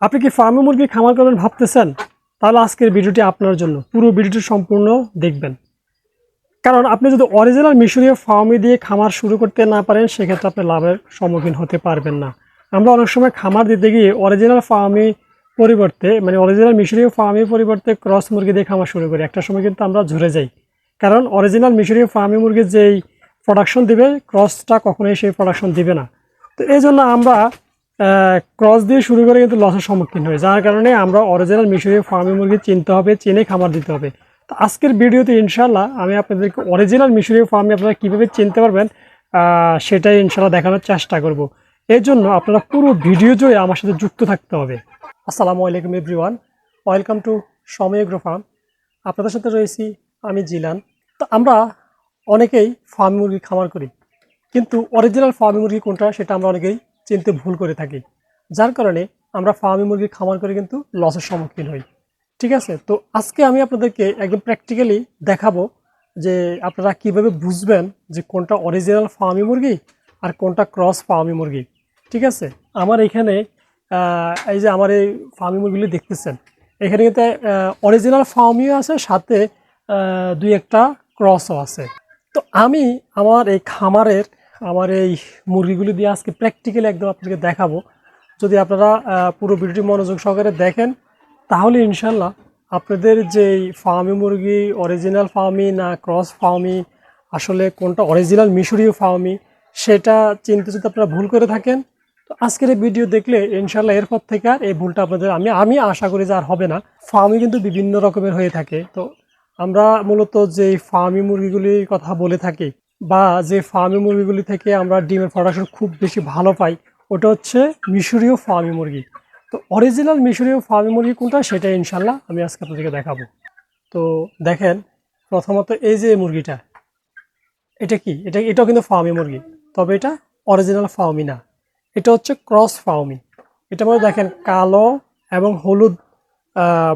আপনি কি ফার্মে মুরগি খামার করবেন ভাবতেছেন? তাহলে আজকের ভিডিওটি আপনার জন্য। পুরো ভিডিওটি সম্পূর্ণ দেখবেন। কারণ আপনি যদি অরিজিনাল মিশরীয় ফার্মে দিয়ে খামার শুরু করতে না পারেন, সেক্ষেত্রে আপনি লাভের সম্মুখীন হতে পারবেন না। আমরা অনেক সময় খামার দিতে গিয়ে অরিজিনাল ফার্মে পরিবর্তে অরিজিনাল মিশরীয় ফার্মের পরিবর্তে ক্রস মুরগি দিয়ে খামার শুরু করি। একটা সময় কিন্তু আমরা ঝরে যাই। কারণ অরিজিনাল মিশরীয় ফার্মে মুরগির যেই প্রোডাকশন দিবে, ক্রসটা কখনোই সেই প্রোডাকশন দিবে না। তো এই জন্য আমরা ক্রস দিয়ে শুরু করে কিন্তু লসের সম্মুখীন হই, যার কারণে আমরা অরিজিনাল মিশরীয় ফার্মি মুরগি চিনতে হবে, চিনে খামার দিতে হবে। তো আজকের ভিডিওতে ইনশাল্লাহ আমি আপনাদেরকে অরিজিনাল মিশরীয় ফার্মি আপনারা কীভাবে চিনতে পারবেন সেটাই ইনশাল্লাহ দেখানোর চেষ্টা করব। এর জন্য আপনারা পুরো ভিডিও জুড়ে আমার সাথে যুক্ত থাকতে হবে। আসসালামু আলাইকুম এভরিওয়ান, ওয়েলকাম টু সময় এগ্রো ফার্ম। আপনাদের সাথে রয়েছি আমি জিলান। তো আমরা অনেকেই ফার্মি মুরগি খামার করি, কিন্তু অরিজিনাল ফার্মি মুরগি কোনটা সেটা আমরা অনেকেই চিনতে ভুল করে থাকি, যার কারণে আমরা ফার্মি মুরগি খামার করে কিন্তু লসের সম্মুখীন হই। ঠিক আছে, তো আজকে আমি আপনাদেরকে একদম প্র্যাকটিক্যালি দেখাবো যে আপনারা কিভাবে বুঝবেন যে কোনটা অরিজিনাল ফার্মি মুরগি আর কোনটা ক্রস ফার্মি মুরগি। ঠিক আছে, আমার এখানে এই যে আমার এই ফার্মি মুরগিগুলি দেখতেছেন, এখানে কিন্তু অরিজিনাল ফার্মিও আছে, সাথে দুই একটা ক্রসও আছে। তো আমি আমার এই খামারের আমার এই মুরগিগুলি দিয়ে আজকে প্র্যাকটিক্যালি একদম আপনাদেরকে দেখাবো। যদি আপনারা পুরো ভিডিওটি মনোযোগ সহকারে দেখেন, তাহলে ইনশাল্লাহ আপনাদের যেই ফার্মি মুরগি অরিজিনাল ফার্মি না ক্রস ফার্মি, আসলে কোনটা অরিজিনাল মিশরীয় ফার্মি সেটা চিনতে যদি আপনারা ভুল করে থাকেন, তো আজকের এই ভিডিও দেখলে ইনশাল্লাহ এরপর থেকে আর এই ভুলটা আপনাদের আমি আশা করি যে আর হবে না। ফার্মি কিন্তু বিভিন্ন রকমের হয়ে থাকে। তো আমরা মূলত যে ফার্মি মুরগিগুলির কথা বলে থাকি বা যে ফার্মি মুরগিগুলি থেকে আমরা ডিমের প্রোডাকশন খুব বেশি ভালো পাই, ওটা হচ্ছে মিশরীয় ফার্মি মুরগি। তো অরিজিনাল মিশরীয় ফার্মি মুরগি কোনটা সেটা ইনশাল্লাহ আমি আজকে আপনাদেরকে দেখাবো। তো দেখেন, প্রথমত এই যে মুরগিটা, এটা কি, এটাও কিন্তু ফার্মি মুরগি, তবে এটা অরিজিনাল ফার্মি না, এটা হচ্ছে ক্রস ফার্মি। এটা মধ্যে দেখেন কালো এবং হলুদ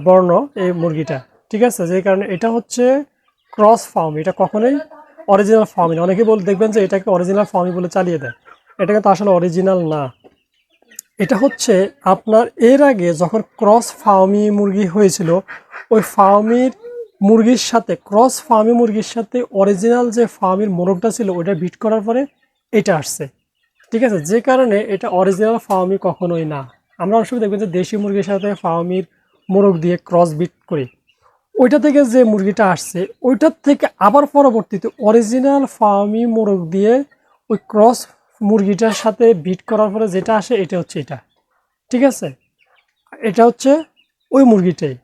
বর্ণ এই মুরগিটা। ঠিক আছে, যে কারণে এটা হচ্ছে ক্রস ফার্মি, এটা কখনোই অরিজিনাল ফার্মি না। অনেকে দেখবেন যে এটাকে অরিজিনাল ফার্মি বলে চালিয়ে দেয়, এটা কিন্তু আসলে অরিজিনাল না। এটা হচ্ছে আপনার এর আগে যখন ক্রস ফার্মি মুরগি হয়েছিল, ওই ফার্মির মুরগির সাথে ক্রস ফার্মি মুরগির সাথে অরিজিনাল যে ফার্মির মোরগটা ছিল ওইটা বিট করার পরে এটা আসছে। ঠিক আছে, যে কারণে এটা অরিজিনাল ফার্মি কখনোই না। আমরা অবশ্যই দেখবেন যে দেশি মুরগির সাথে ফার্মির মোরগ দিয়ে ক্রস বিট করি, ওইটা থেকে যে মুরগিটা আসছে ওইটার থেকে আবার পরবর্তীতে অরিজিনাল ফার্মি মোরগ দিয়ে ওই ক্রস মুরগিটার সাথে বিট করার পরে যেটা আসে এটা হচ্ছে এটা। ঠিক আছে, এটা হচ্ছে ওই মুরগিটাই,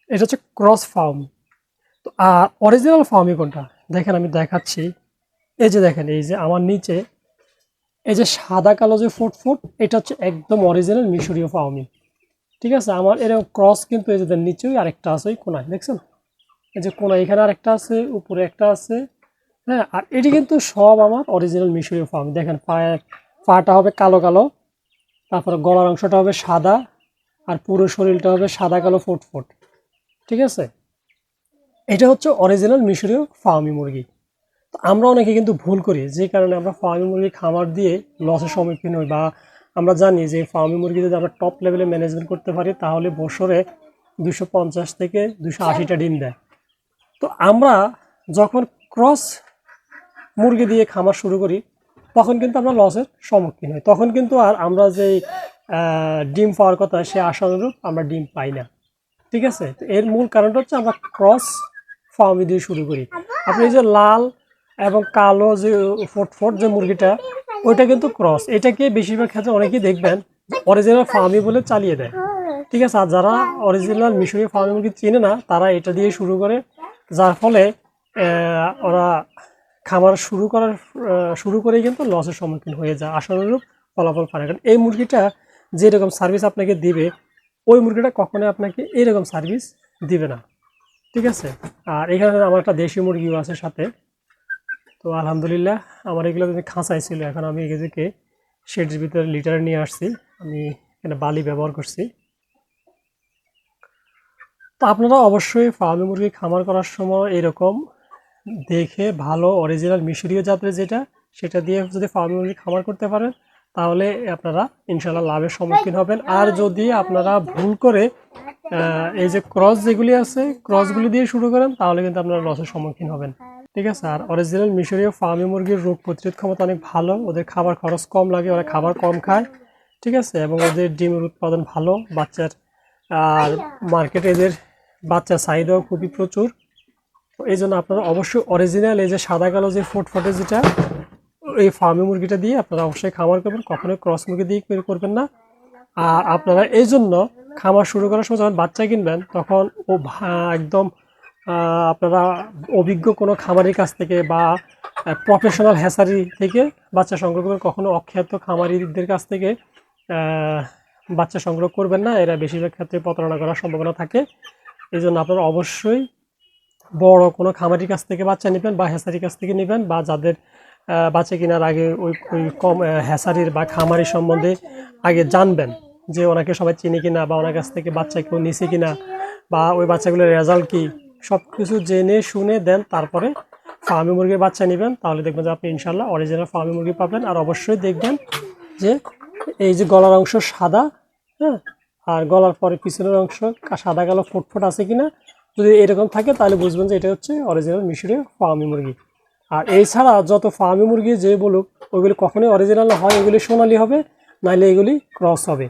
এটা হচ্ছে ক্রস ফার্ম। তো আর অরিজিনাল ফার্মি কোনটা দেখেন, আমি দেখাচ্ছি। এই যে দেখেন, এই যে আমার নিচে এই যে সাদা কালো যে ফুট এটা হচ্ছে একদম অরিজিনাল মিশরীয় ফার্মি। ঠিক আছে, আমার এরকম ক্রস কিন্তু এই যে নিচেই আরেকটা আছে, ওই কোনায় দেখছেন, এই যে কোনায় এখানে আরেকটা আছে, উপরে একটা আছে। হ্যাঁ, আর এটি কিন্তু সব আমার অরিজিনাল মিশরীয় ফার্মি। দেখেন পাটা হবে কালো কালো, তারপরে গলার অংশটা হবে সাদা, আর পুরো শরীরটা হবে সাদা কালো ফুট। ঠিক আছে, এটা হচ্ছে অরিজিনাল মিশরীয় ফার্মি মুরগি। তো আমরা অনেকে কিন্তু ভুল করি, যে কারণে আমরা ফার্মি মুরগি খামার দিয়ে লসের সম্মুখীন হই। বা আমরা জানি যে ফার্মি মুরগি যদি আমরা টপ লেভেলে ম্যানেজমেন্ট করতে পারি, তাহলে বছরে 250 থেকে 280টা ডিম দেয়। তো আমরা যখন ক্রস মুরগি দিয়ে খামার শুরু করি, তখন কিন্তু আমরা লসের সম্মুখীন হই। তখন কিন্তু আর আমরা যে ডিম পাওয়ার কথা সে আশানুরূপ আমরা ডিম পাই না। ঠিক আছে, তো এর মূল কারণটা হচ্ছে আমরা ক্রস ফার্মি দিয়ে শুরু করি। আপনি এই যে লাল এবং কালো যে ফোট যে মুরগিটা, ওইটা কিন্তু ক্রস। এটাকে বেশিরভাগ ক্ষেত্রে অনেকেই দেখবেন অরিজিনাল ফার্মি বলে চালিয়ে দেয়। ঠিক আছে, আর যারা অরিজিনাল মিশরীয় ফার্মি মুরগি চিনে না, তারা এটা দিয়ে শুরু করে, যার ফলে ওরা খাবার শুরু করেই কিন্তু লসের সম্মুখীন হয়ে যায়, আশানুরূপ ফলাফল পায় না। কারণ এই মুরগিটা যেরকম সার্ভিস আপনাকে দিবে, ওই মুরগিটা কখনোই আপনাকে এইরকম সার্ভিস দিবে না। ঠিক আছে, আর এখানে আমার একটা দেশি মুরগিও আছে সাথে। তো আলহামদুলিল্লাহ আমার এগুলো খাঁচাই ছিল, এখন আমি এগুলোকে শেডের ভিতরে লিটারে নিয়ে আসছি। আমি এখানে বালি ব্যবহার করছি। তো আপনারা অবশ্যই ফার্মি মুরগি খামার করার সময় এরকম দেখে ভালো অরিজিনাল মিশরীয় জাতের যেটা, সেটা দিয়ে যদি ফার্মি মুরগি খামার করতে পারেন, তাহলে আপনারা ইনশাল্লাহ লাভের সম্মুখীন হবেন। আর যদি আপনারা ভুল করে এই যে ক্রস যেগুলি আছে ক্রসগুলি দিয়ে শুরু করেন তাহলে কিন্তু আপনারা লসের সম্মুখীন হবেন। ঠিক আছে। আর অরিজিনাল মিশরীয় ফার্মি মুরগির রোগ প্রতিরোধ ক্ষমতা অনেক ভালো, ওদের খাবার খরচ কম লাগে, ওরা খাবার কম খায়। ঠিক আছে। এবং ওদের ডিমের উৎপাদন ভালো, বাচ্চার আর মার্কেটে এদের বাচ্চার চাহিদাও খুবই প্রচুর। তো এই জন্য আপনারা অবশ্যই অরিজিনাল এই যে সাদা কালো যে ফুটফুটে যেটা এই ফার্মি মুরগিটা দিয়ে আপনারা অবশ্যই খামার করবেন, কখনোই ক্রস মুরগি দিয়ে বের করবেন না। আর আপনারা এই জন্য খামার শুরু করার সময় যখন বাচ্চা কিনবেন তখন ও একদম আপনারা অভিজ্ঞ কোনো খামারির কাছ থেকে বা প্রফেশনাল হ্যাচারি থেকে বাচ্চা সংগ্রহ করবেন, কখনো অখ্যাত খামারিদের কাছ থেকে বাচ্চা সংগ্রহ করবেন না, এরা বেশিরভাগ ক্ষেত্রে প্রতারণা করার সম্ভাবনা থাকে। এই জন্য আপনারা অবশ্যই বড় কোনো খামারির কাছ থেকে বাচ্চা নেবেন বা হ্যাচারির কাছ থেকে নেবেন, বা যাদের বাচ্চা কেনার আগে ওই কম হ্যাচারির বা খামারি সম্বন্ধে আগে জানবেন যে ওনাকে সবাই চিনি কিনা, বা ওনার কাছ থেকে বাচ্চা কেউ নিছে কিনা, বা ওই বাচ্চাগুলোর রেজাল্ট কী, সব কিছু জেনে শুনে দেন তারপরে ফার্মি মুরগির বাচ্চা নেবেন। তাহলে দেখবেন যে আপনি ইনশাল্লাহ অরিজিনাল ফার্মি মুরগি পাবেন। আর অবশ্যই দেখবেন যে এই যে গলার অংশ সাদা, হ্যাঁ, আর গলার পরে পিছনের অংশ সাদা কালো ফুটফুট আছে কিনা, যদি এরকম থাকে তাহলে বুঝবেন যে এটা হচ্ছে অরিজিনাল মিশরীয় ফার্মি মুরগি। আর এছাড়া যত ফার্মি মুরগি যে বলুক ওইগুলি কখনোই অরিজিনাল হয়, এগুলি সোনালি হবে, নাহলে এগুলি ক্রস হবে।